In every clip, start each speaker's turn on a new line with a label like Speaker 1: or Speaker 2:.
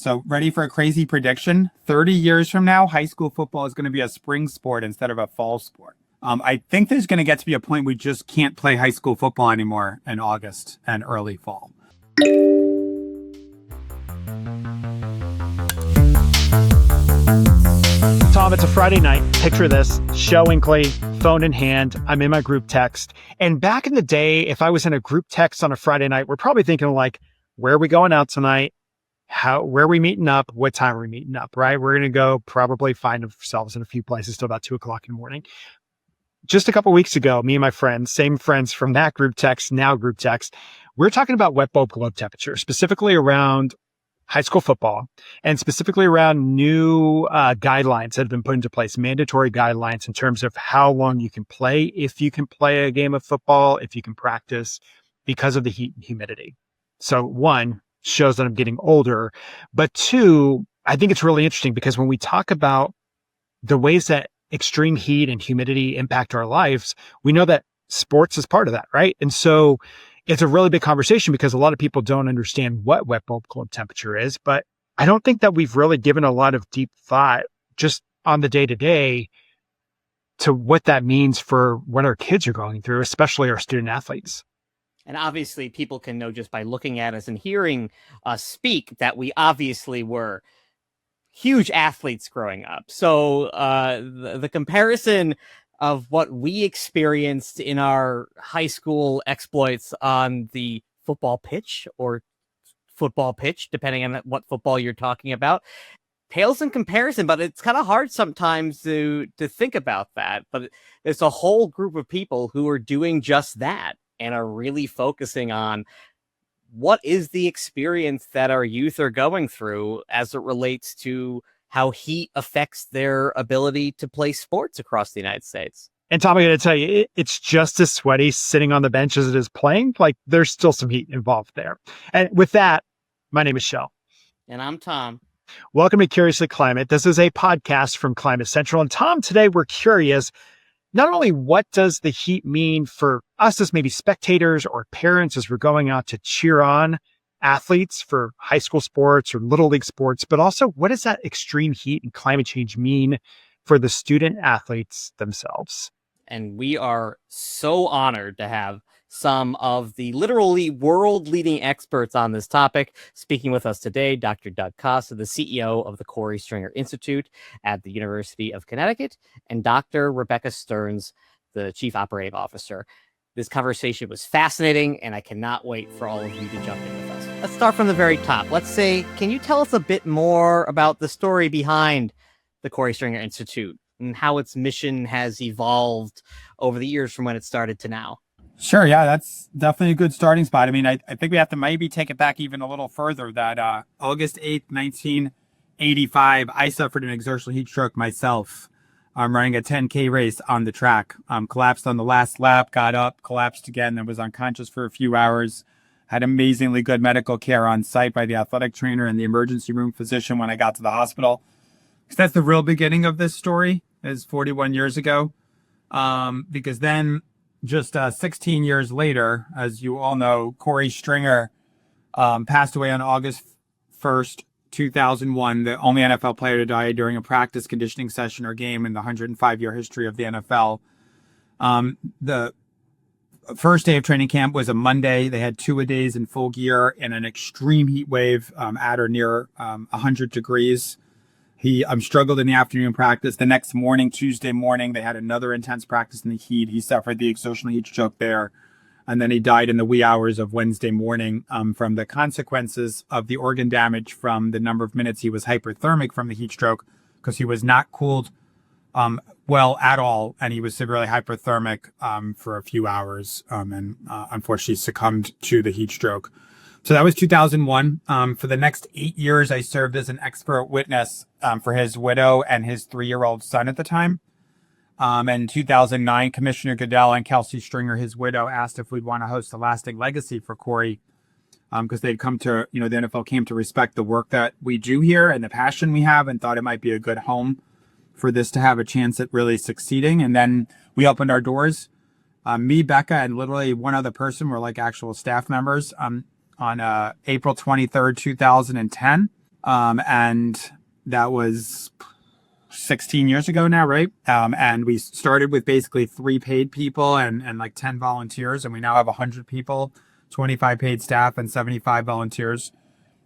Speaker 1: So ready for a crazy prediction? 30 years from now, high school football is going to be a spring sport instead of a fall sport. I think there's going to get to be a point we just can't play high school football anymore in August and early fall.
Speaker 2: Tom, it's a Friday night. Picture this. Shel Winkley, phone in hand. I'm in my group text. And back in the day, if I was in a group text on a Friday night, we're probably thinking like, where are we going out tonight? Where are we meeting up? What time are we meeting up, right? We're going to go probably find ourselves in a few places till about 2:00 in the morning. Just a couple of weeks ago, me and my friends, same friends from that group text, now group text, we're talking about wet bulb globe temperature, specifically around high school football and specifically around new guidelines that have been put into place, mandatory guidelines in terms of how long you can play, if you can play a game of football, if you can practice because of the heat and humidity. So one, shows that I'm getting older, but two, I think it's really interesting because when we talk about the ways that extreme heat and humidity impact our lives, we know that sports is part of that, right? And so it's a really big conversation because a lot of people don't understand what wet bulb globe temperature is, but I don't think that we've really given a lot of deep thought just on the day-to-day to what that means for what our kids are going through, especially our student athletes.
Speaker 3: And obviously people can know just by looking at us and hearing us speak that we obviously were huge athletes growing up. So the comparison of what we experienced in our high school exploits on the football pitch or football pitch, depending on what football you're talking about, pales in comparison. But it's kind of hard sometimes to think about that. But there's a whole group of people who are doing just that and are really focusing on what is the experience that our youth are going through as it relates to how heat affects their ability to play sports across the United States.
Speaker 2: And Tom, I'm going to tell you, it's just as sweaty sitting on the bench as it is playing. Like there's still some heat involved there. And with that, my name is Shel.
Speaker 3: And I'm Tom.
Speaker 2: Welcome to Curiously Climate. This is a podcast from Climate Central. And Tom, today we're curious, not only what does the heat mean for us as maybe spectators or parents as we're going out to cheer on athletes for high school sports or little league sports, but also what does that extreme heat and climate change mean for the student athletes themselves?
Speaker 3: And we are so honored to have some of the literally world-leading experts on this topic speaking with us today. Dr. Doug Costa, the CEO of the Korey Stringer Institute at the University of Connecticut, and Dr. Rebecca Stearns, the Chief Operating Officer. This conversation was fascinating, and I cannot wait for all of you to jump in with us. Let's start from the very top. Let's say, can you tell us a bit more about the story behind the Korey Stringer Institute and how its mission has evolved over the years from when it started to now?
Speaker 1: Sure. Yeah, that's definitely a good starting spot. I mean, I think we have to maybe take it back even a little further that August 8th, 1985, I suffered an exertional heat stroke myself. I'm running a 10K race on the track. Collapsed on the last lap, got up, collapsed again, then was unconscious for a few hours. Had amazingly good medical care on site by the athletic trainer and the emergency room physician when I got to the hospital. Because that's the real beginning of this story, is 41 years ago. Because then just 16 years later, as you all know, Korey Stringer passed away on August 1st, 2001, the only NFL player to die during a practice conditioning session or game in the 105-year history of the NFL. The first day of training camp was a Monday. They had 2-a-days in full gear in an extreme heat wave at or near 100 degrees. He struggled in the afternoon practice. The next morning, Tuesday morning, they had another intense practice in the heat. He suffered the exertional heat stroke there. And then he died in the wee hours of Wednesday morning from the consequences of the organ damage from the number of minutes he was hyperthermic from the heat stroke because he was not cooled well at all. And he was severely hyperthermic for a few hours and unfortunately succumbed to the heat stroke. So that was 2001. For the next 8 years, I served as an expert witness for his widow and his 3-year-old son at the time. In 2009, Commissioner Goodell and Kelsey Stringer, his widow, asked if we'd want to host a lasting legacy for Korey because they'd come to, the NFL came to respect the work that we do here and the passion we have and thought it might be a good home for this to have a chance at really succeeding. And then we opened our doors. Me, Becca, and literally one other person were like actual staff members on April 23rd, 2010. And that was 16 years ago now, right? And we started with basically 3 paid people and like 10 volunteers, and we now have 100 people, 25 paid staff, and 75 volunteers.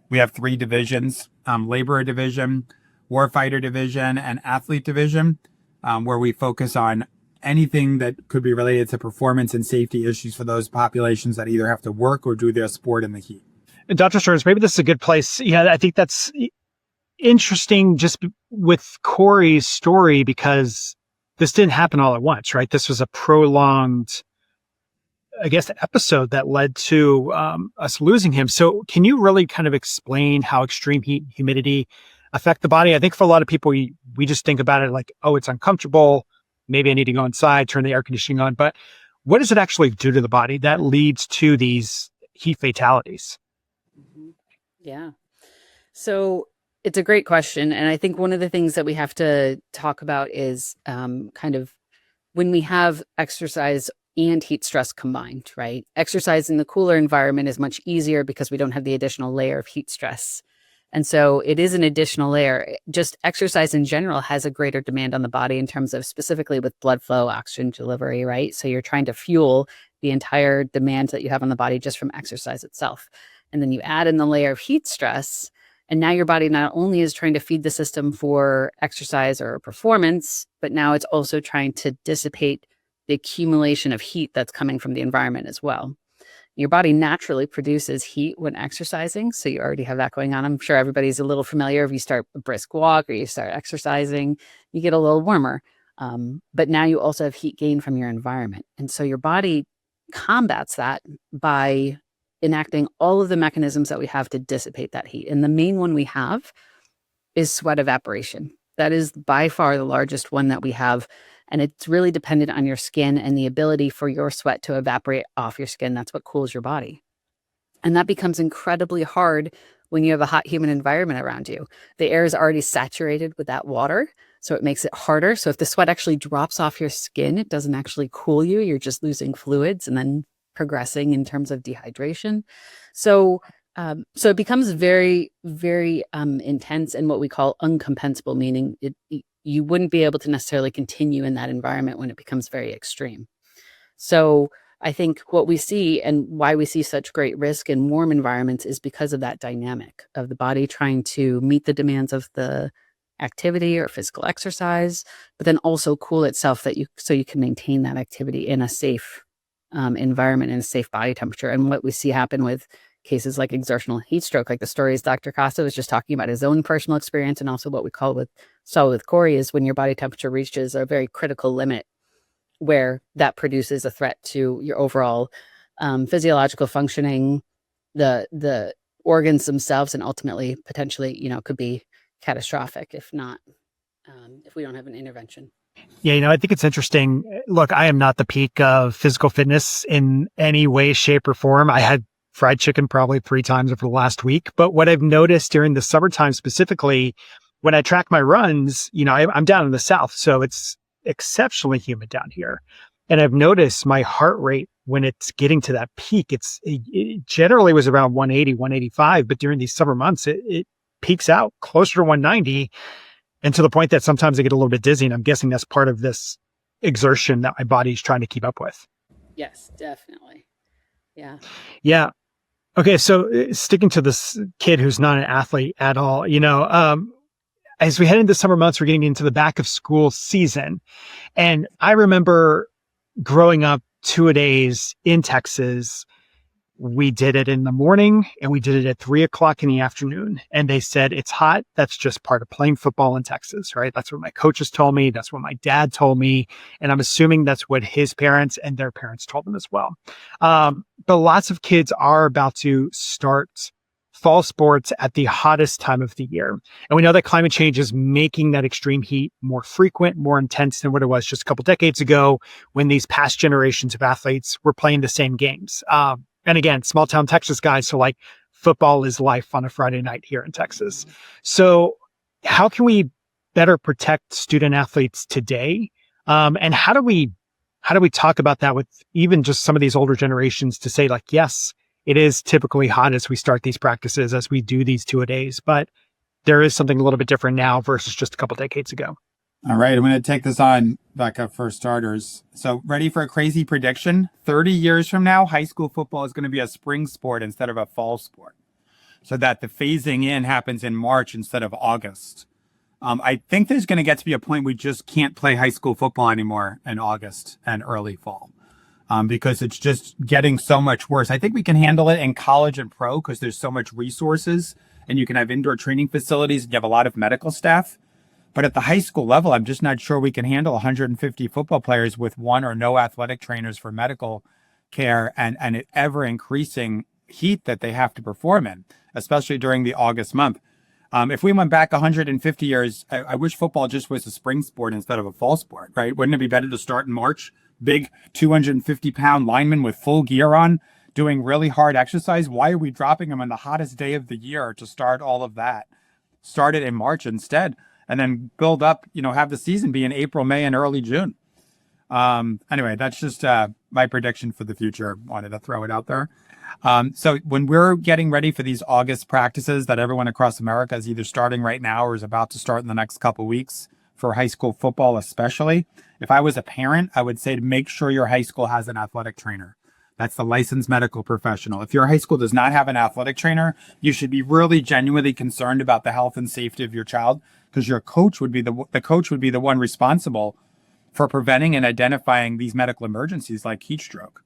Speaker 1: We have 3 divisions, laborer division, warfighter division, and athlete division, where we focus on anything that could be related to performance and safety issues for those populations that either have to work or do their sport in the heat.
Speaker 2: And Dr. Stearns, maybe this is a good place. Yeah, I think that's interesting just with Korey's story, because this didn't happen all at once, right? This was a prolonged, I guess, episode that led to us losing him. So can you really kind of explain how extreme heat and humidity affect the body? I think for a lot of people, we just think about it like, oh, it's uncomfortable. Maybe I need to go inside, turn the air conditioning on. But what does it actually do to the body that leads to these heat fatalities?
Speaker 4: Yeah. So it's a great question. And I think one of the things that we have to talk about is kind of when we have exercise and heat stress combined, right? Exercise in the cooler environment is much easier because we don't have the additional layer of heat stress. And so it is an additional layer. Just exercise in general has a greater demand on the body in terms of specifically with blood flow, oxygen delivery, right? So you're trying to fuel the entire demand that you have on the body just from exercise itself. And then you add in the layer of heat stress, and now your body not only is trying to feed the system for exercise or performance, but now it's also trying to dissipate the accumulation of heat that's coming from the environment as well. Your body naturally produces heat when exercising, so you already have that going on. I'm sure everybody's a little familiar. If you start a brisk walk or you start exercising, you get a little warmer. But now you also have heat gain from your environment. And so your body combats that by enacting all of the mechanisms that we have to dissipate that heat. And the main one we have is sweat evaporation. That is by far the largest one that we have. And it's really dependent on your skin and the ability for your sweat to evaporate off your skin. That's what cools your body. And that becomes incredibly hard when you have a hot, humid environment around you. The air is already saturated with that water, so it makes it harder. So if the sweat actually drops off your skin, it doesn't actually cool you. You're just losing fluids and then progressing in terms of dehydration. So it becomes very, very intense and what we call uncompensable, meaning you wouldn't be able to necessarily continue in that environment when it becomes very extreme. So I think what we see and why we see such great risk in warm environments is because of that dynamic of the body trying to meet the demands of the activity or physical exercise, but then also cool itself so you can maintain that activity in a safe environment and a safe body temperature. And what we see happen with cases like exertional heat stroke, like the stories Dr. Costa was just talking about, his own personal experience, and also what we saw with Korey, is when your body temperature reaches a very critical limit where that produces a threat to your overall physiological functioning, the organs themselves, and ultimately potentially, could be catastrophic if we don't have an intervention.
Speaker 2: Yeah, I think it's interesting. Look, I am not the peak of physical fitness in any way, shape, or form. I had fried chicken probably 3 times over the last week. But what I've noticed during the summertime specifically, when I track my runs, I'm down in the South, so it's exceptionally humid down here. And I've noticed my heart rate when it's getting to that peak, it generally was around 180, 185, but during these summer months, it peaks out closer to 190. And to the point that sometimes I get a little bit dizzy. And I'm guessing that's part of this exertion that my body's trying to keep up with.
Speaker 4: Yes, definitely. Yeah.
Speaker 2: Yeah. Okay. So sticking to this kid who's not an athlete at all, as we head into summer months, we're getting into the back of school season. And I remember growing up 2-a-days in Texas. We did it in the morning and we did it at 3:00 in the afternoon. And they said, it's hot. That's just part of playing football in Texas, right? That's what my coaches told me. That's what my dad told me. And I'm assuming that's what his parents and their parents told them as well. But lots of kids are about to start fall sports at the hottest time of the year. And we know that climate change is making that extreme heat more frequent, more intense than what it was just a couple decades ago when these past generations of athletes were playing the same games. And again, small town Texas guys. So like football is life on a Friday night here in Texas. So how can we better protect student athletes today? And how do we talk about that with even just some of these older generations to say like, yes, it is typically hot as we start these practices, as we do these 2-a-days, but there is something a little bit different now versus just a couple decades ago.
Speaker 1: All right, I'm going to take this on, Becca, for starters. So ready for a crazy prediction? 30 years from now, high school football is going to be a spring sport instead of a fall sport, so that the phasing in happens in March instead of August. I think there's going to get to be a point we just can't play high school football anymore in August and early fall, because it's just getting so much worse. I think we can handle it in college and pro because there's so much resources and you can have indoor training facilities and you have a lot of medical staff. But at the high school level, I'm just not sure we can handle 150 football players with one or no athletic trainers for medical care and an ever increasing heat that they have to perform in, especially during the August month. If we went back 150 years, I wish football just was a spring sport instead of a fall sport, right? Wouldn't it be better to start in March? Big 250-pound linemen with full gear on, doing really hard exercise. Why are we dropping them on the hottest day of the year to start all of that? Start it in March instead, and then build up, have the season be in April, May, and early June. Anyway, that's just my prediction for the future. Wanted to throw it out there. So when we're getting ready for these August practices that everyone across America is either starting right now or is about to start in the next couple weeks for high school football, especially, if I was a parent, I would say to make sure your high school has an athletic trainer. That's the licensed medical professional. If your high school does not have an athletic trainer, you should be really genuinely concerned about the health and safety of your child, because your coach would be the coach would be the one responsible for preventing and identifying these medical emergencies like heat stroke.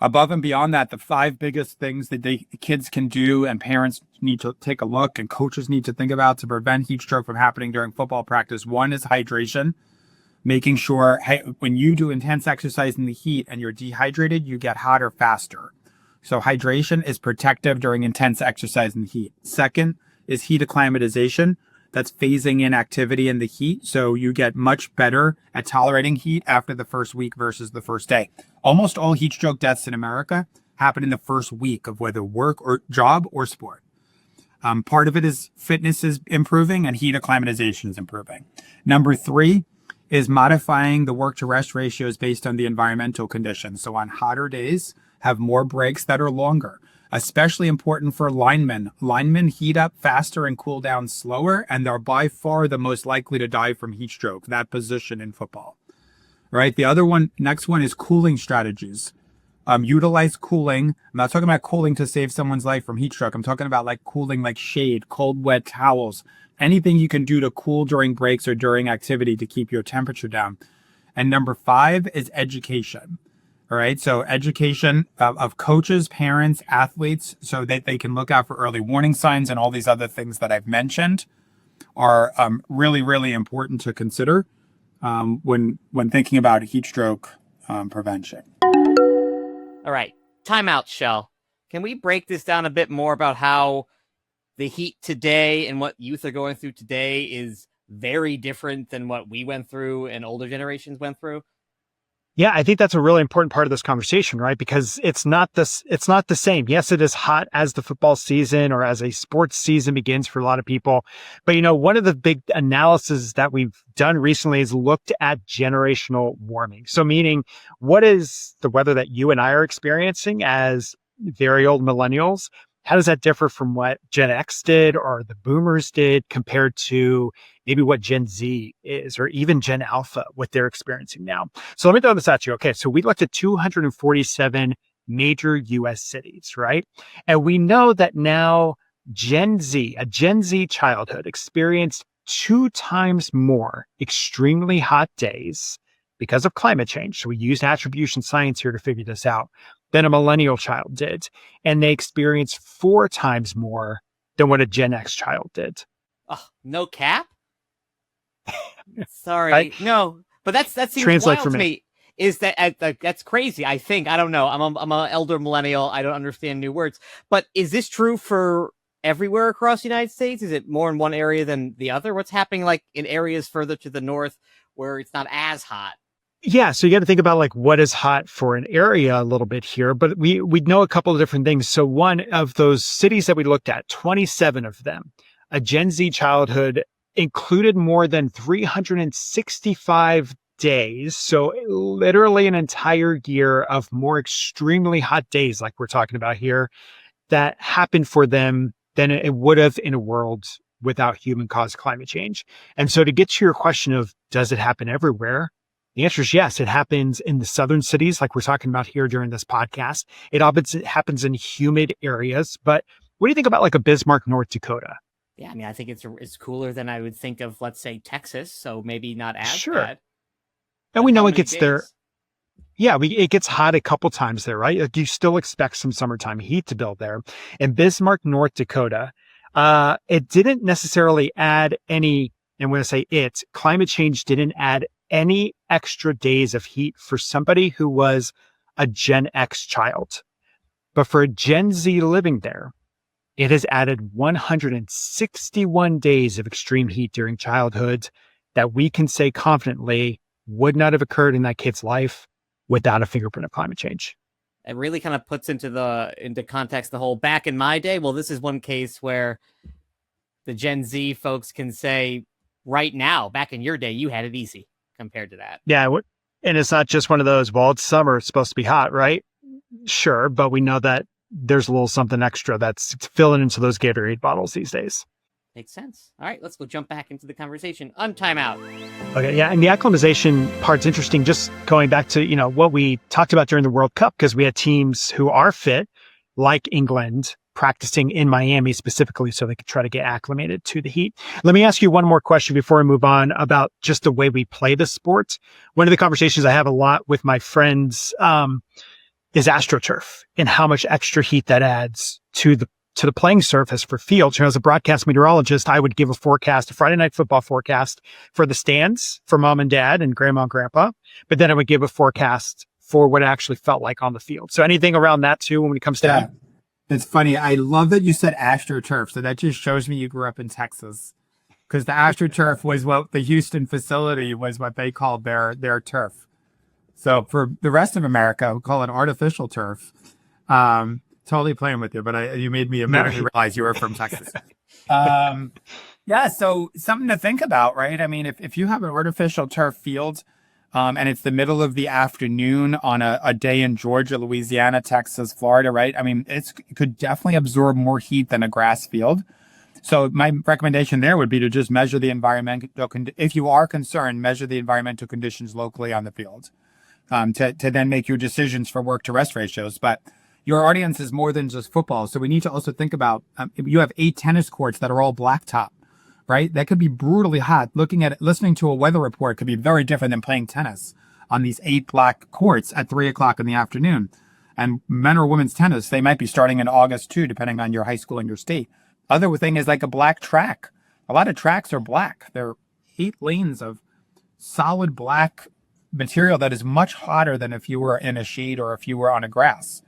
Speaker 1: Above and beyond that, the 5 biggest things that kids can do and parents need to take a look and coaches need to think about to prevent heat stroke from happening during football practice. One is hydration. Making sure, hey, when you do intense exercise in the heat and you're dehydrated, you get hotter faster. So hydration is protective during intense exercise in the heat. Second is heat acclimatization. That's phasing in activity in the heat. So you get much better at tolerating heat after the first week versus the first day. Almost all heat stroke deaths in America happen in the first week of whether work or job or sport. Part of it is fitness is improving and heat acclimatization is improving. Number 3 is modifying the work to rest ratios based on the environmental conditions. So on hotter days, have more breaks that are longer, especially important for linemen. Linemen heat up faster and cool down slower, and they're by far the most likely to die from heat stroke, that position in football, right? Next one is cooling strategies. Utilize cooling. I'm not talking about cooling to save someone's life from heat stroke. I'm talking about like cooling, like shade, cold, wet towels, anything you can do to cool during breaks or during activity to keep your temperature down. And number 5 is education. All right. So education of coaches, parents, athletes, so that they can look out for early warning signs and all these other things that I've mentioned are really, really important to consider when thinking about heat stroke prevention.
Speaker 3: All right. Time out, Shel. Can we break this down a bit more about how the heat today and what youth are going through today is very different than what we went through and older generations went through?
Speaker 2: Yeah, I think that's a really important part of this conversation, right? Because it's not the same. Yes, it is hot as the football season or as a sports season begins for a lot of people. But, one of the big analyses that we've done recently is looked at generational warming. So meaning, what is the weather that you and I are experiencing as very old millennials? How does that differ from what Gen X did or the boomers did compared to maybe what Gen Z is or even Gen Alpha, what they're experiencing now? So let me throw this at you. Okay, so we looked at 247 major US cities, right? And we know that now a Gen Z childhood experienced 2 times more extremely hot days because of climate change. So we used attribution science here to figure this out than a millennial child did. And they experienced 4 times more than what a Gen X child did.
Speaker 3: Oh, no cap? Sorry. No, but that seems
Speaker 2: Translate
Speaker 3: wild
Speaker 2: for
Speaker 3: to
Speaker 2: me.
Speaker 3: me. Is that's crazy? I think. I don't know. I'm an elder millennial. I don't understand new words. But is this true for everywhere across the United States? Is it more in one area than the other? What's happening like in areas further to the north where it's not as hot?
Speaker 2: Yeah, so you got to think about like what is hot for an area a little bit here, but we know a couple of different things. So one of those cities that we looked at, 27 of them, a Gen Z childhood included more than 365 days. So literally an entire year of more extremely hot days, like we're talking about here, that happened for them than it would have in a world without human-caused climate change. And so to get to your question of, does it happen everywhere? The answer is yes. It happens in the southern cities, like we're talking about here during this podcast. It happens in humid areas. But what do you think about like a Bismarck, North Dakota?
Speaker 3: Yeah, I mean, I think it's cooler than I would think of, let's say, Texas. So maybe not as
Speaker 2: Sure.
Speaker 3: bad.
Speaker 2: And
Speaker 3: But
Speaker 2: we know
Speaker 3: how
Speaker 2: it
Speaker 3: many
Speaker 2: gets there.
Speaker 3: days?
Speaker 2: Yeah, it gets hot a couple times there, right? Like you still expect some summertime heat to build there. In Bismarck, North Dakota, it didn't necessarily add any, and when I say it, climate change didn't add any extra days of heat for somebody who was a Gen X child. But for a Gen Z living there, it has added 161 days of extreme heat during childhood that we can say confidently would not have occurred in that kid's life without a fingerprint of climate change.
Speaker 3: It really kind of puts into context the whole back in my day. Well, this is one case where the Gen Z folks can say, right now, back in your day, you had it easy compared to that.
Speaker 2: Yeah. And it's not just one of those, well, it's summer, it's supposed to be hot, right? Sure. But we know that there's a little something extra that's filling into those Gatorade bottles these days.
Speaker 3: Makes sense. All right, let's go jump back into the conversation on timeout.
Speaker 2: Okay, yeah, and the acclimatization part's interesting. Just going back to what we talked about during the World Cup, because we had teams who are fit, like England, practicing in Miami specifically, so they could try to get acclimated to the heat. Let me ask you one more question before we move on about just the way we play the sport. One of the conversations I have a lot with my friends is AstroTurf and how much extra heat that adds to the playing surface for fields. As a broadcast meteorologist, I would give a Friday night football forecast for the stands for mom and dad and grandma and grandpa, but then I would give a forecast for what it actually felt like on the field. So anything around that too when it comes to that?
Speaker 1: It's funny. I love that you said AstroTurf. So that just shows me you grew up in Texas, because the AstroTurf was what the Houston facility was, what they called their turf. So for the rest of America, we call it artificial turf. Totally playing with you, but you made me immediately realize you were from Texas. Yeah, so something to think about, right? I mean, if you have an artificial turf field, and it's the middle of the afternoon on a day in Georgia, Louisiana, Texas, Florida, right? I mean, it could definitely absorb more heat than a grass field. So my recommendation there would be to just measure the environmental, if you are concerned, measure the environmental conditions locally on the field, to then make your decisions for work to rest ratios. But your audience is more than just football. So we need to also think about, you have 8 tennis courts that are all blacktop, right? That could be brutally hot. Listening to a weather report could be very different than playing tennis on these 8 black courts at 3:00 in the afternoon. And men or women's tennis, they might be starting in August too, depending on your high school and your state. Other thing is like a black track. A lot of tracks are black. They're 8 lanes of solid black material that is much hotter than if you were in a shade or if you were on a grass.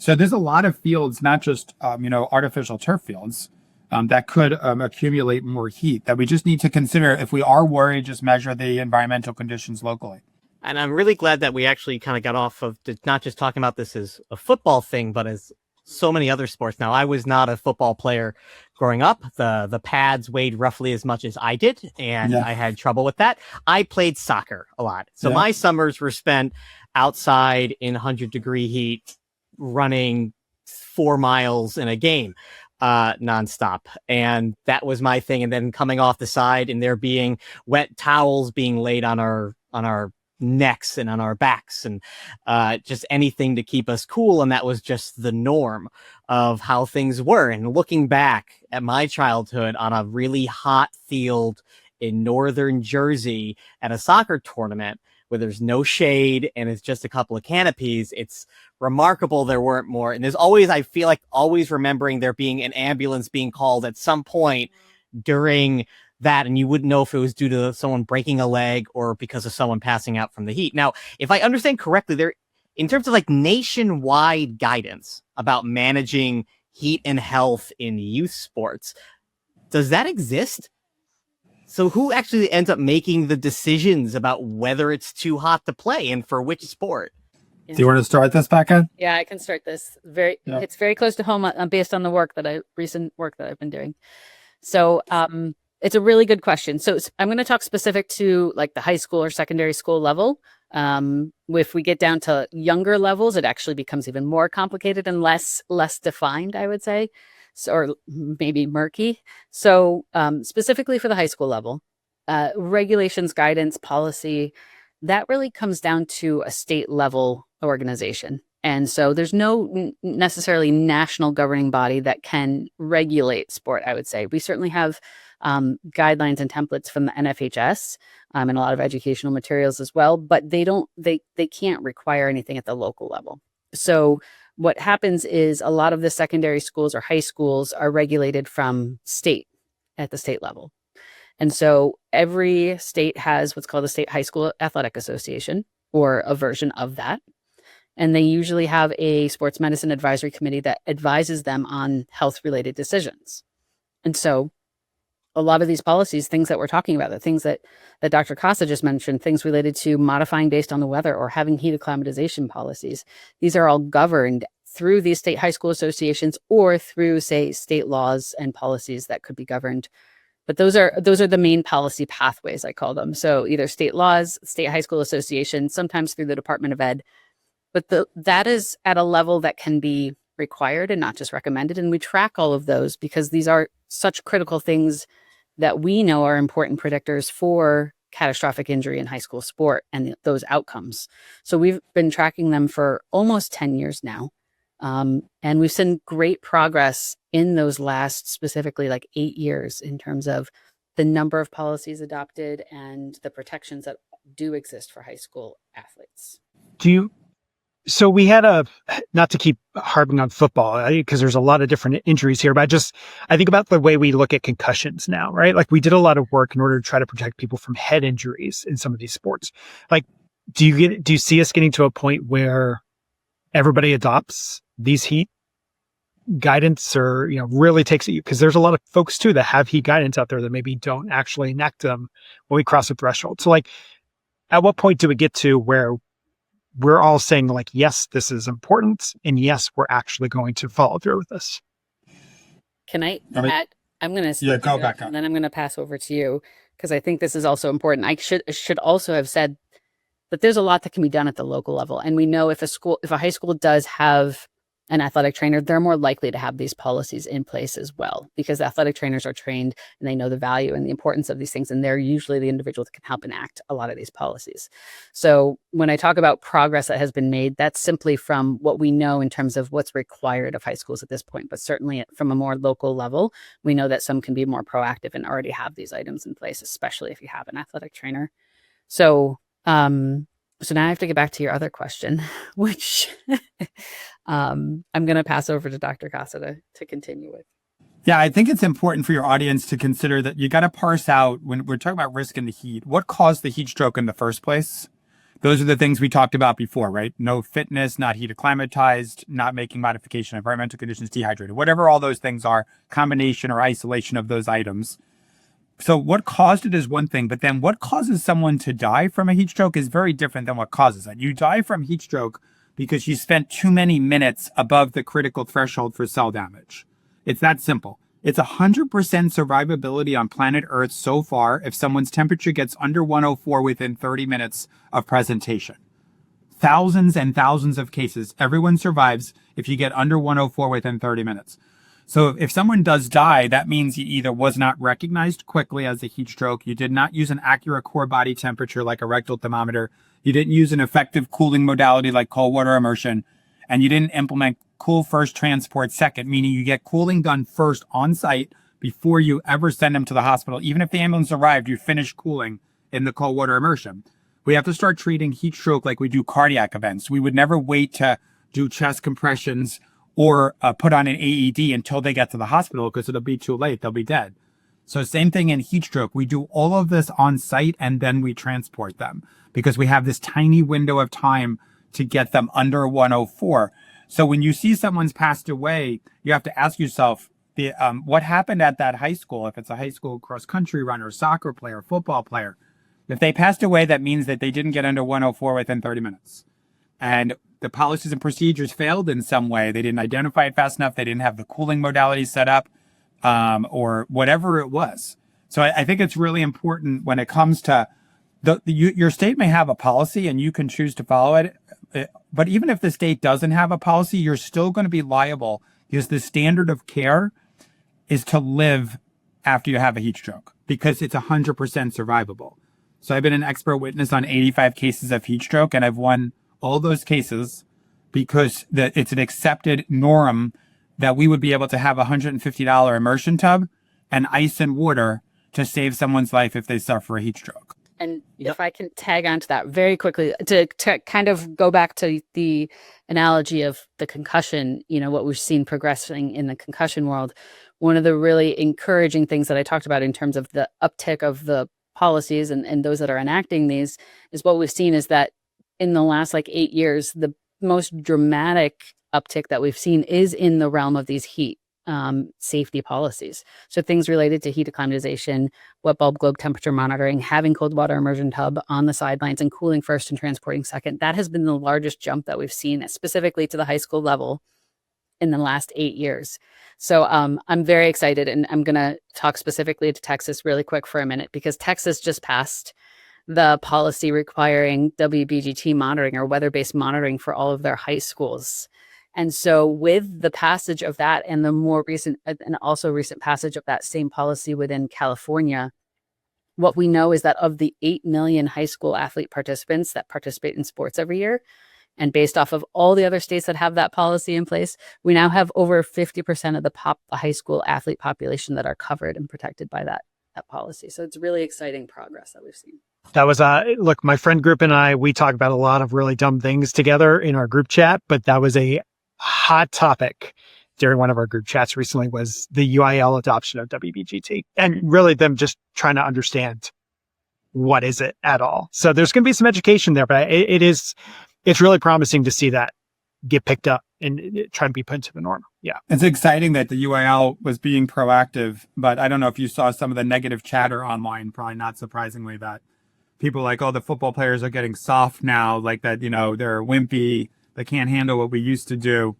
Speaker 1: So there's a lot of fields, not just, artificial turf fields, that could accumulate more heat that we just need to consider. If we are worried, just measure the environmental conditions locally.
Speaker 3: And I'm really glad that we actually kind of got off of not just talking about this as a football thing, but as so many other sports. Now, I was not a football player growing up. The pads weighed roughly as much as I did, and I had trouble with that. I played soccer a lot. So my summers were spent outside in 100-degree heat, running 4 miles in a game nonstop. And that was my thing. And then coming off the side and there being wet towels being laid on our necks and on our backs, and just anything to keep us cool. And that was just the norm of how things were. And looking back at my childhood on a really hot field in northern Jersey at a soccer tournament where there's no shade and it's just a couple of canopies, it's remarkable there weren't more. And there's always, I feel like, always remembering there being an ambulance being called at some point during that, and you wouldn't know if it was due to someone breaking a leg or because of someone passing out from the heat. Now, if I understand correctly, there, in terms of like nationwide guidance about managing heat and health in youth sports, does that exist? So who actually ends up making the decisions about whether it's too hot to play and for which sport?
Speaker 1: Do you want to start this, Becca?
Speaker 4: Yeah, I can start this. It's very close to home based on the recent work that I've been doing. So it's a really good question. So I'm going to talk specific to like the high school or secondary school level. If we get down to younger levels, it actually becomes even more complicated and less defined, I would say. or maybe murky. So specifically for the high school level, regulations, guidance, policy, that really comes down to a state level organization. And so there's no necessarily national governing body that can regulate sport, I would say. We certainly have guidelines and templates from the NFHS and a lot of educational materials as well, but they can't require anything at the local level. So what happens is a lot of the secondary schools or high schools are regulated from state at the state level. And so every state has what's called the State High School Athletic Association, or a version of that. And they usually have a sports medicine advisory committee that advises them on health-related decisions. And so a lot of these policies, things that we're talking about, the things that Dr. Casa just mentioned, things related to modifying based on the weather or having heat acclimatization policies, these are all governed through these state high school associations or through, say, state laws and policies that could be governed. But those are the main policy pathways, I call them. So either state laws, state high school association, sometimes through the Department of Ed. But that is at a level that can be required and not just recommended. And we track all of those because these are such critical things that we know are important predictors for catastrophic injury in high school sport and those outcomes. So we've been tracking them for almost 10 years now. And we've seen great progress in those last specifically like 8 years in terms of the number of policies adopted and the protections that do exist for high school athletes.
Speaker 2: So we had not to keep harping on football because there's a lot of different injuries here, but I think about the way we look at concussions now, right? Like we did a lot of work in order to try to protect people from head injuries in some of these sports. Like, do you see us getting to a point where everybody adopts these heat guidance or, really takes it? Because there's a lot of folks too that have heat guidance out there that maybe don't actually enact them when we cross a threshold. So like, at what point do we get to where we're all saying like, yes, this is important. And yes, we're actually going to follow through with this.
Speaker 4: Can I add? I'm going to
Speaker 1: go back up.
Speaker 4: And then I'm going to pass over to you because I think this is also important. I should also have said that there's a lot that can be done at the local level. And we know if a high school does have an athletic trainer, they're more likely to have these policies in place as well, because athletic trainers are trained and they know the value and the importance of these things. And they're usually the individuals that can help enact a lot of these policies. So when I talk about progress that has been made, that's simply from what we know in terms of what's required of high schools at this point. But certainly from a more local level, we know that some can be more proactive and already have these items in place, especially if you have an athletic trainer. So now I have to get back to your other question, which I'm going to pass over to Dr. Casa to continue with.
Speaker 1: Yeah, I think it's important for your audience to consider that you got to parse out when we're talking about risk in the heat, what caused the heat stroke in the first place? Those are the things we talked about before, right? No fitness, not heat acclimatized, not making modification, environmental conditions, dehydrated, whatever all those things are, combination or isolation of those items. So what caused it is one thing, but then what causes someone to die from a heat stroke is very different than what causes it. You die from heat stroke because you spent too many minutes above the critical threshold for cell damage. It's that simple. It's 100% survivability on planet Earth so far if someone's temperature gets under 104 within 30 minutes of presentation. Thousands and thousands of cases. Everyone survives if you get under 104 within 30 minutes. So if someone does die, that means he either was not recognized quickly as a heat stroke, you did not use an accurate core body temperature like a rectal thermometer, you didn't use an effective cooling modality like cold water immersion, and you didn't implement cool first, transport second, meaning you get cooling done first on site before you ever send them to the hospital. Even if the ambulance arrived, you finish cooling in the cold water immersion. We have to start treating heat stroke like we do cardiac events. We would never wait to do chest compressions or put on an AED until they get to the hospital because it'll be too late. They'll be dead. So same thing in heat stroke. We do all of this on site and then we transport them because we have this tiny window of time to get them under 104. So when you see someone's passed away, you have to ask yourself, what happened at that high school? If it's a high school cross country runner, soccer player, football player, if they passed away, that means that they didn't get under 104 within 30 minutes. And the policies and procedures failed in some way. They didn't identify it fast enough. They didn't have the cooling modality set up, or whatever it was. So I think it's really important when it comes to your state may have a policy and you can choose to follow it. But even if the state doesn't have a policy, you're still going to be liable because the standard of care is to live after you have a heat stroke because it's 100% survivable. So I've been an expert witness on 85 cases of heat stroke, and I've won all those cases because it's an accepted norm that we would be able to have a $150 immersion tub and ice and water to save someone's life if they suffer a heat stroke.
Speaker 4: And if I can tag on to that very quickly, to kind of go back to the analogy of the concussion, what we've seen progressing in the concussion world, one of the really encouraging things that I talked about in terms of the uptick of the policies and those that are enacting these is what we've seen is that in the last 8 years, the most dramatic uptick that we've seen is in the realm of these heat safety policies. So things related to heat acclimatization, wet bulb globe temperature monitoring, having cold water immersion tub on the sidelines and cooling first and transporting second. That has been the largest jump that we've seen specifically to the high school level in the last 8 years. So I'm very excited, and I'm going to talk specifically to Texas really quick for a minute because Texas just passed the policy requiring WBGT monitoring or weather-based monitoring for all of their high schools. And so with the passage of that and the more recent and also recent passage of that same policy within California, what we know is that of the 8 million high school athlete participants that participate in sports every year, and based off of all the other states that have that policy in place, we now have over 50% of the high school athlete population that are covered and protected by that policy. So it's really exciting progress that we've seen.
Speaker 2: That was, look, my friend group and I, we talk about a lot of really dumb things together in our group chat, but that was a hot topic during one of our group chats recently was the UIL adoption of WBGT and really them just trying to understand what is it at all. So there's going to be some education there, but it's really promising to see that get picked up and try to be put into the norm. Yeah.
Speaker 1: It's exciting that the UIL was being proactive, but I don't know if you saw some of the negative chatter online, probably not surprisingly, that people like, oh, the football players are getting soft now, like that, they're wimpy, they can't handle what we used to do.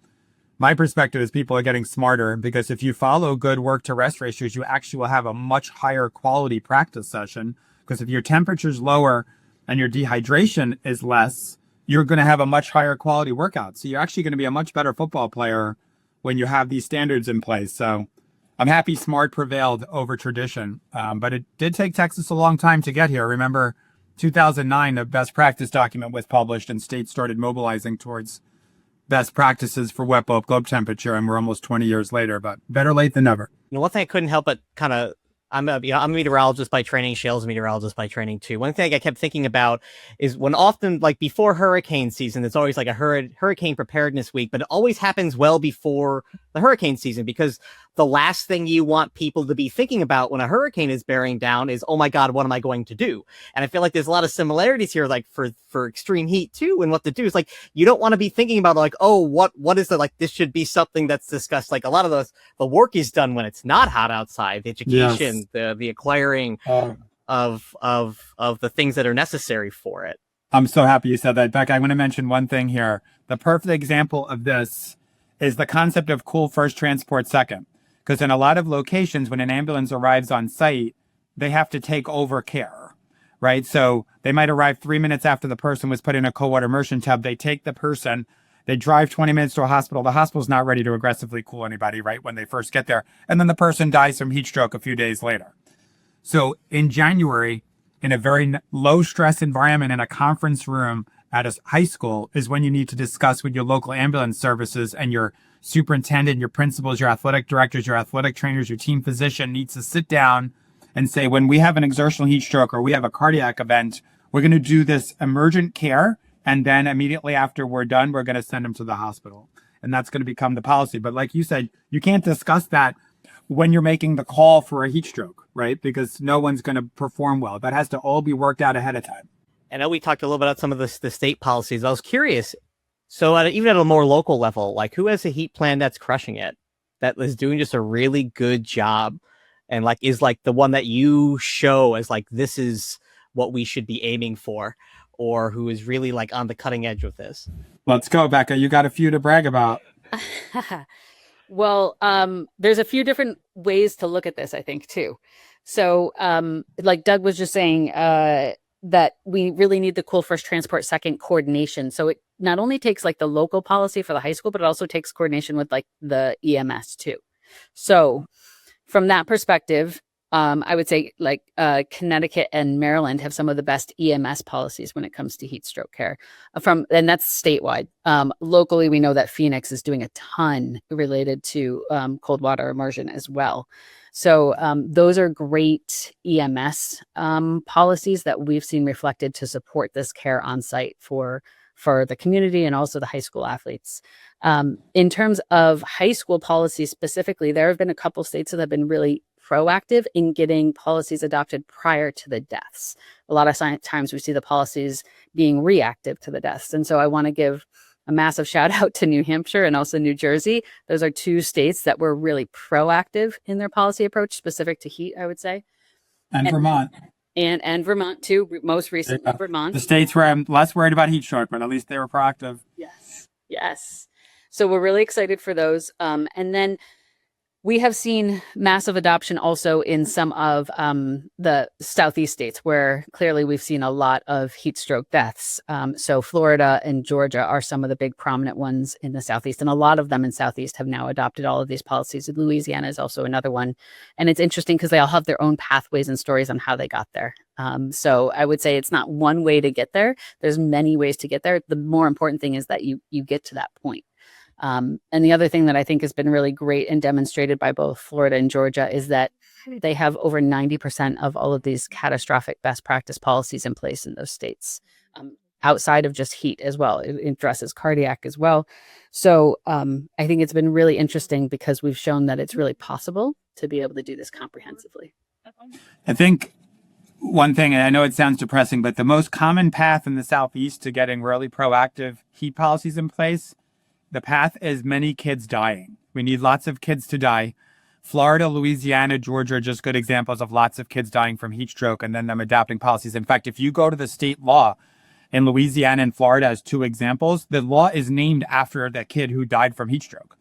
Speaker 1: My perspective is people are getting smarter because if you follow good work to rest ratios, you actually will have a much higher quality practice session because if your temperature's lower and your dehydration is less, you're going to have a much higher quality workout. So you're actually going to be a much better football player when you have these standards in place. So I'm happy smart prevailed over tradition. But it did take Texas a long time to get here. Remember, 2009, a best practice document was published and states started mobilizing towards best practices for wet bulb globe temperature. And we're almost 20 years later, but better late than never.
Speaker 3: One thing I couldn't help but kind of, I'm a meteorologist by training. Shel's a meteorologist by training too. One thing I kept thinking about is when often before hurricane season, there's always a hurricane preparedness week, but it always happens well before the hurricane season because the last thing you want people to be thinking about when a hurricane is bearing down is, oh my God, what am I going to do? And I feel like there's a lot of similarities here, for extreme heat too, and what to do is you don't want to be thinking about oh, what is this should be something that's discussed. A lot of the work is done when it's not hot outside, the education, yes. the acquiring of the things that are necessary for it.
Speaker 1: I'm so happy you said that, Becca. I want to mention one thing here. The perfect example of this is the concept of cool first, transport second. Because in a lot of locations, when an ambulance arrives on site, they have to take over care, right? So they might arrive 3 minutes after the person was put in a cold water immersion tub. They take the person, they drive 20 minutes to a hospital. The hospital's not ready to aggressively cool anybody, right, when they first get there. And then the person dies from heat stroke a few days later. So in January, in a very low stress environment in a conference room at a high school is when you need to discuss with your local ambulance services and your superintendent, your principals, your athletic directors, your athletic trainers, your team physician needs to sit down and say, when we have an exertional heat stroke or we have a cardiac event, we're going to do this emergent care. And then immediately after we're done, we're going to send them to the hospital. And that's going to become the policy. But like you said, you can't discuss that when you're making the call for a heat stroke, right? Because no one's going to perform well. That has to all be worked out ahead of time.
Speaker 3: I know we talked a little bit about some of the state policies. I was curious. So even at a more local level, who has a heat plan that's crushing it, that is doing just a really good job and is the one that you show as this is what we should be aiming for, or who is really on the cutting edge with this?
Speaker 1: Let's go, Becca. You got a few to brag about.
Speaker 4: Well, there's a few different ways to look at this, I think, too. So like Doug was just saying, that we really need the cool first, transport second coordination. So not only takes like the local policy for the high school, but it also takes coordination with like the EMS too. So from that perspective, I would say like Connecticut and Maryland have some of the best EMS policies when it comes to heat stroke care. And that's statewide. Locally, we know that Phoenix is doing a ton related to cold water immersion as well. So those are great EMS policies that we've seen reflected to support this care on site for the community and also the high school athletes. In terms of high school policies specifically, there have been a couple states that have been really proactive in getting policies adopted prior to the deaths. A lot of times we see the policies being reactive to the deaths. And so I want to give a massive shout out to New Hampshire and also New Jersey. Those are two states that were really proactive in their policy approach specific to heat, I would say.
Speaker 1: And Vermont.
Speaker 4: And Vermont too, most recently Vermont.
Speaker 1: The states where I'm less worried about heat stroke, but at least they were proactive.
Speaker 4: Yes. So we're really excited for those. And then we have seen massive adoption also in some of the Southeast states where clearly we've seen a lot of heat stroke deaths. So Florida and Georgia are some of the big prominent ones in the Southeast. And a lot of them in Southeast have now adopted all of these policies. Louisiana is also another one. And it's interesting because they all have their own pathways and stories on how they got there. So I would say it's not one way to get there. There's many ways to get there. The more important thing is that you get to that point. And the other thing that I think has been really great and demonstrated by both Florida and Georgia is that they have over 90% of all of these catastrophic best practice policies in place in those states, outside of just heat as well. It addresses cardiac as well. So I think it's been really interesting because we've shown that it's really possible to be able to do this comprehensively.
Speaker 1: I think one thing, and I know it sounds depressing, but the most common path in the Southeast to getting really proactive heat policies in place, the path is many kids dying. We need lots of kids to die. Florida, Louisiana, Georgia are just good examples of lots of kids dying from heat stroke and then them adopting policies. In fact, if you go to the state law in Louisiana and Florida as two examples, the law is named after the kid who died from heat stroke.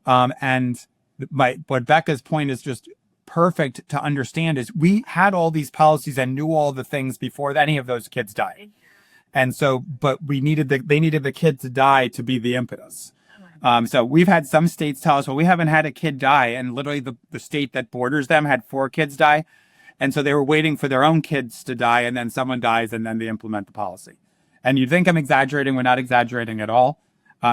Speaker 1: What Becca's point is just perfect to understand is we had all these policies and knew all the things before any of those kids died. And so, but they needed the kid to die to be the impetus. So we've had some states tell us, well, we haven't had a kid die. And literally the state that borders them had 4 kids die. And so they were waiting for their own kids to die. And then someone dies and then they implement the policy. And you think I'm exaggerating. We're not exaggerating at all.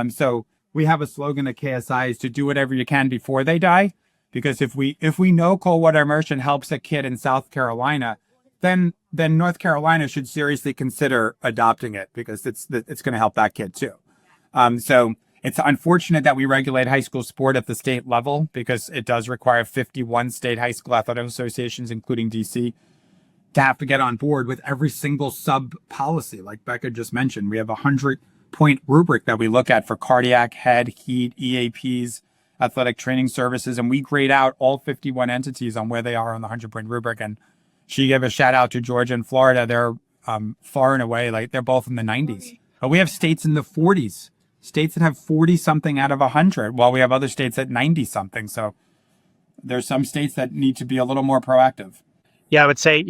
Speaker 1: So we have a slogan at KSI is to do whatever you can before they die. Because if we know cold water immersion helps a kid in South Carolina, then North Carolina should seriously consider adopting it because it's going to help that kid too. So it's unfortunate that we regulate high school sport at the state level because it does require 51 state high school athletic associations, including DC, to have to get on board with every single sub policy. Like Becca just mentioned, we have a 100-point rubric that we look at for cardiac, head, heat, EAPs, athletic training services, and we grade out all 51 entities on where they are on the 100-point rubric. And she gave a shout out to Georgia and Florida. They're far and away, like they're both in the 90s. But we have states in the 40s, states that have 40 something out of 100, while we have other states at 90 something. So there's some states that need to be a little more proactive.
Speaker 2: Yeah, I would say,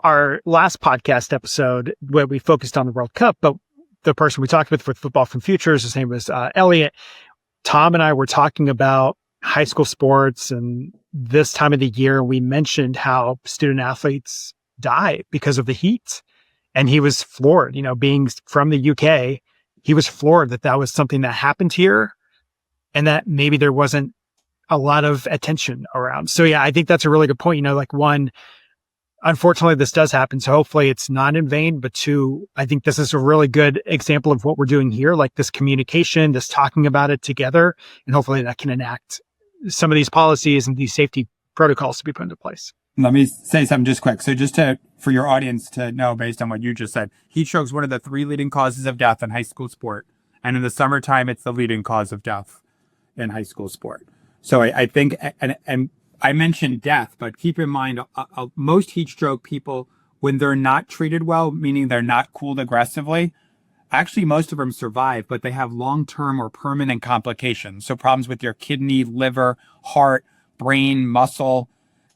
Speaker 2: our last podcast episode where we focused on the World Cup, but the person we talked with for Football from Futures, his name was Elliot. Tom and I were talking about high school sports and this time of the year, we mentioned how student athletes die because of the heat. And he was floored, being from the UK, he was floored that was something that happened here and that maybe there wasn't a lot of attention around. So yeah, I think that's a really good point. One, unfortunately, this does happen. So hopefully it's not in vain. But 2, I think this is a really good example of what we're doing here, like this communication, this talking about it together, and hopefully that can enact some of these policies and these safety protocols to be put into place.
Speaker 1: Let me say something just quick. So just for your audience to know, based on what you just said, heat stroke is one of the 3 leading causes of death in high school sport. And in the summertime, it's the leading cause of death in high school sport. So I think, and I mentioned death, but keep in mind, most heat stroke people, when they're not treated well, meaning they're not cooled aggressively, actually most of them survive, but they have long-term or permanent complications. So problems with your kidney, liver, heart, brain, muscle,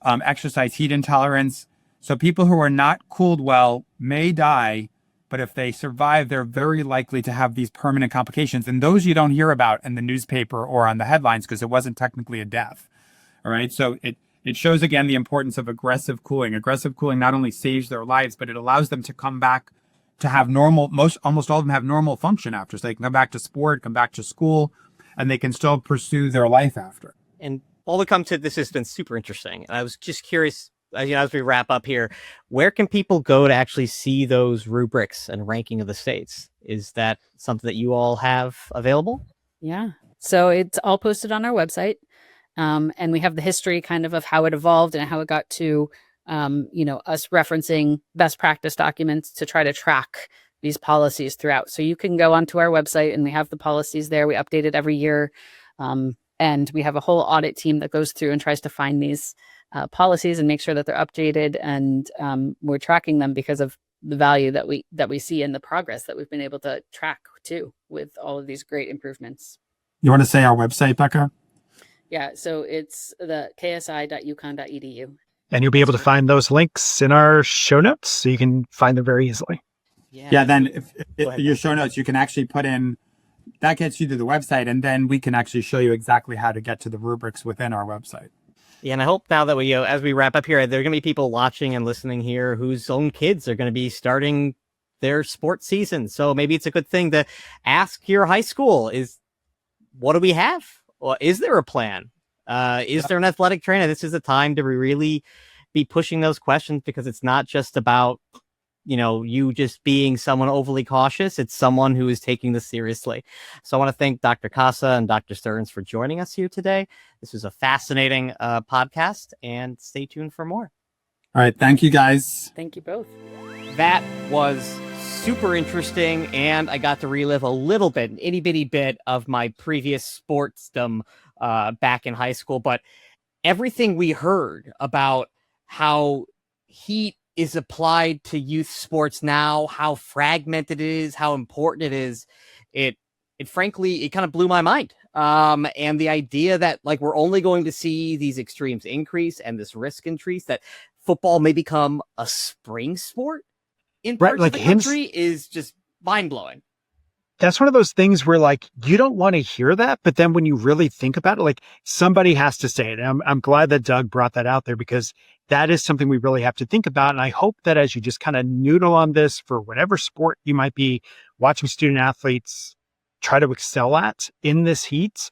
Speaker 1: exercise heat intolerance. So people who are not cooled well may die but if they survive, they're very likely to have these permanent complications. And those you don't hear about in the newspaper or on the headlines because it wasn't technically a death. All right. So it shows again the importance of aggressive cooling. Aggressive cooling not only saves their lives, but it allows them to come back to have normal, almost all of them have normal function after. So they can come back to sport, come back to school, and they can still pursue their life after.
Speaker 3: And all to come to this has been super interesting. And I was just curious, as we wrap up here, where can people go to actually see those rubrics and ranking of the states? Is that something that you all have available?
Speaker 4: Yeah. So it's all posted on our website. And we have the history kind of how it evolved and how it got to, us referencing best practice documents to try to track these policies throughout. So you can go onto our website and we have the policies there. We update it every year. And we have a whole audit team that goes through and tries to find these policies and make sure that they're updated. And we're tracking them because of the value that we see in the progress that we've been able to track too with all of these great improvements.
Speaker 1: You want to say our website, Becca?
Speaker 4: Yeah, so it's the ksi.uconn.edu.
Speaker 2: And you'll be able to find those links in our show notes, so you can find them very easily.
Speaker 1: Yeah, then if your show notes, you can actually put in, that gets you to the website, and then we can actually show you exactly how to get to the rubrics within our website.
Speaker 3: Yeah, and I hope now that as we wrap up here, there are going to be people watching and listening here whose own kids are going to be starting their sports season. So maybe it's a good thing to ask your high school, what do we have? Well, is there a plan? Is there an athletic trainer? This is a time to really be pushing those questions, because it's not just about, you just being someone overly cautious. It's someone who is taking this seriously. So I want to thank Dr. Casa and Dr. Stearns for joining us here today. This was a fascinating podcast, and stay tuned for more.
Speaker 1: All right. Thank you, guys.
Speaker 4: Thank you both.
Speaker 3: That was super interesting, and I got to relive a little bit, an itty bitty bit of my previous sportsdom back in high school. But everything we heard about how heat is applied to youth sports now, how fragmented it is, how important it is, it frankly kind of blew my mind. And the idea that we're only going to see these extremes increase and this risk increase, that football may become a spring sport in parts of the country is just mind-blowing.
Speaker 2: That's one of those things where you don't want to hear that, but then when you really think about it, somebody has to say it. And I'm glad that Doug brought that out there, because that is something we really have to think about. And I hope that as you just kind of noodle on this for whatever sport you might be watching student athletes try to excel at in this heat,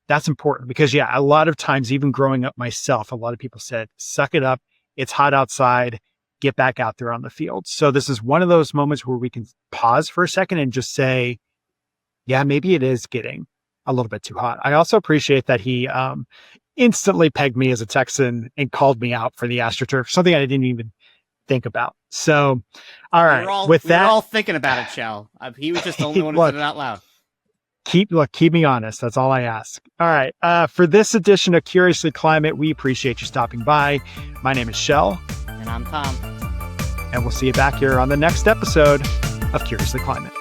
Speaker 2: that's important. Because a lot of times, even growing up myself, a lot of people said, suck it up. It's hot outside. Get back out there on the field. So this is one of those moments where we can pause for a second and just say, yeah, maybe it is getting a little bit too hot. I also appreciate that he instantly pegged me as a Texan and called me out for the AstroTurf, something I didn't even think about. So, all right.
Speaker 3: We're all thinking about it, Shel. He was just the only one who said it out loud.
Speaker 2: Keep me honest. That's all I ask. All right. For this edition of Curiously Climate, we appreciate you stopping by. My name is Shel.
Speaker 3: And I'm Tom.
Speaker 2: And we'll see you back here on the next episode of Curiously Climate.